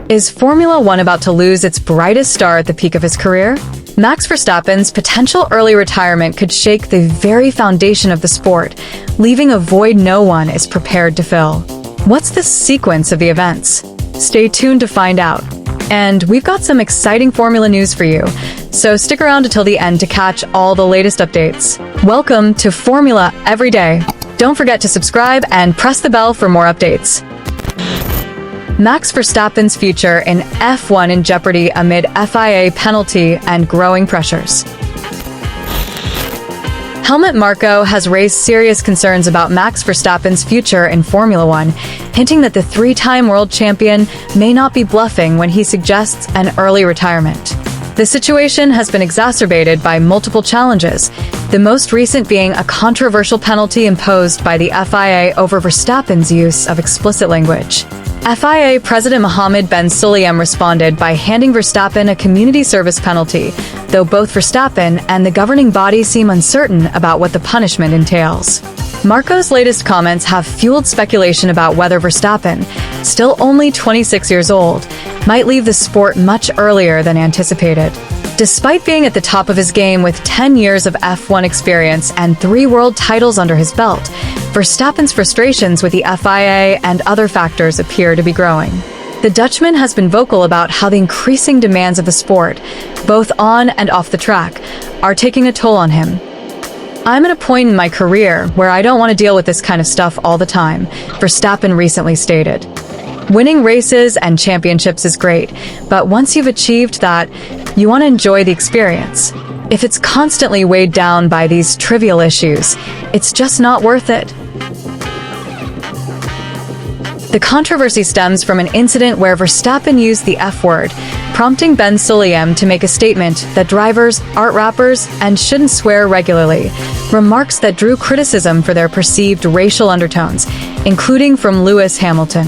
Is Formula One about to lose its brightest star at the peak of his career? Max Verstappen's potential early retirement could shake the very foundation of the sport, leaving a void no one is prepared to fill. What's the sequence of the events? Stay tuned to find out. And we've got some exciting Formula news for you, so stick around until the end to catch all the latest updates. Welcome to Formula Every Day. Don't forget to subscribe and press the bell for more updates. Max Verstappen's future in F1 in jeopardy amid FIA penalty and growing pressures. Helmut Marko has raised serious concerns about Max Verstappen's future in Formula One, hinting that the three-time world champion may not be bluffing when he suggests an early retirement. The situation has been exacerbated by multiple challenges, the most recent being a controversial penalty imposed by the FIA over Verstappen's use of explicit language. FIA President Mohammed Ben Sulayem responded by handing Verstappen a community service penalty, though both Verstappen and the governing body seem uncertain about what the punishment entails. Marko's latest comments have fueled speculation about whether Verstappen, still only 26 years old, might leave the sport much earlier than anticipated. Despite being at the top of his game with 10 years of F1 experience and 3 world titles under his belt, Verstappen's frustrations with the FIA and other factors appear to be growing. The Dutchman has been vocal about how the increasing demands of the sport, both on and off the track, are taking a toll on him. "I'm at a point in my career where I don't want to deal with this kind of stuff all the time," Verstappen recently stated. "Winning races and championships is great, but once you've achieved that, you want to enjoy the experience. If it's constantly weighed down by these trivial issues, it's just not worth it." The controversy stems from an incident where Verstappen used the F word, prompting Ben Sulayem to make a statement that drivers aren't rappers and shouldn't swear regularly, remarks that drew criticism for their perceived racial undertones, including from Lewis Hamilton.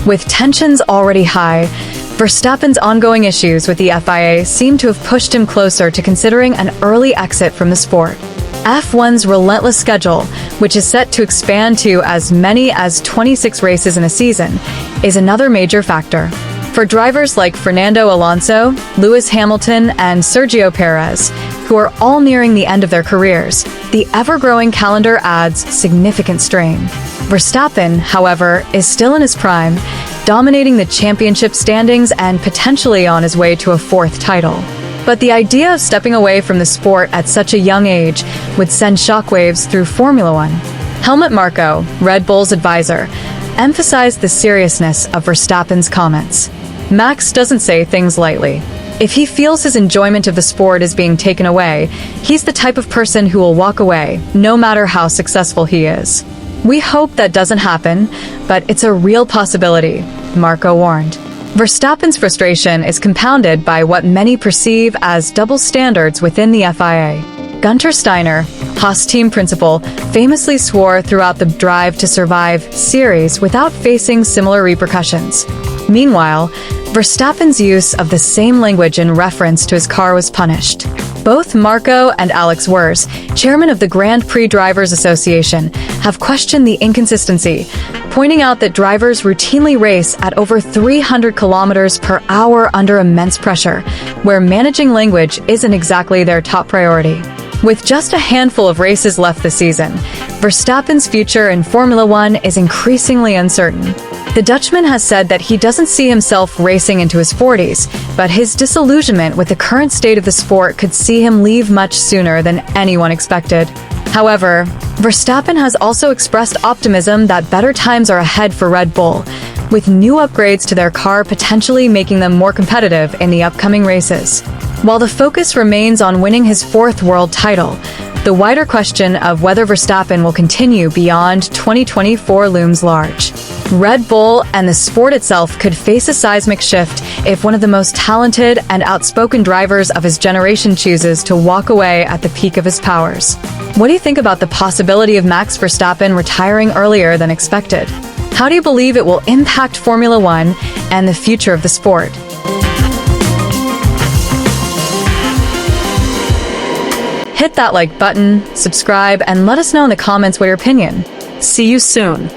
With tensions already high, Verstappen's ongoing issues with the FIA seem to have pushed him closer to considering an early exit from the sport. F1's relentless schedule, which is set to expand to as many as 26 races in a season, is another major factor. For drivers like Fernando Alonso, Lewis Hamilton, and Sergio Perez, who are all nearing the end of their careers, the ever-growing calendar adds significant strain. Verstappen, however, is still in his prime, dominating the championship standings and potentially on his way to a 4th title. But the idea of stepping away from the sport at such a young age would send shockwaves through Formula One. Helmut Marko, Red Bull's advisor, emphasized the seriousness of Verstappen's comments. "Max doesn't say things lightly. If he feels his enjoyment of the sport is being taken away, he's the type of person who will walk away, no matter how successful he is. We hope that doesn't happen, but it's a real possibility," Marko warned. Verstappen's frustration is compounded by what many perceive as double standards within the FIA. Gunter Steiner, Haas team principal, famously swore throughout the Drive to Survive series without facing similar repercussions. Meanwhile, Verstappen's use of the same language in reference to his car was punished. Both Marko and Alex Wurz, chairman of the Grand Prix Drivers Association, have questioned the inconsistency, pointing out that drivers routinely race at over 300 kilometers per hour under immense pressure, where managing language isn't exactly their top priority. With just a handful of races left this season, Verstappen's future in Formula One is increasingly uncertain. The Dutchman has said that he doesn't see himself racing into his 40s, but his disillusionment with the current state of the sport could see him leave much sooner than anyone expected. However, Verstappen has also expressed optimism that better times are ahead for Red Bull, with new upgrades to their car potentially making them more competitive in the upcoming races. While the focus remains on winning his 4th world title, the wider question of whether Verstappen will continue beyond 2024 looms large. Red Bull and the sport itself could face a seismic shift if one of the most talented and outspoken drivers of his generation chooses to walk away at the peak of his powers. What do you think about the possibility of Max Verstappen retiring earlier than expected? How do you believe it will impact Formula One and the future of the sport? Hit that like button, subscribe, and let us know in the comments what your opinion. See you soon.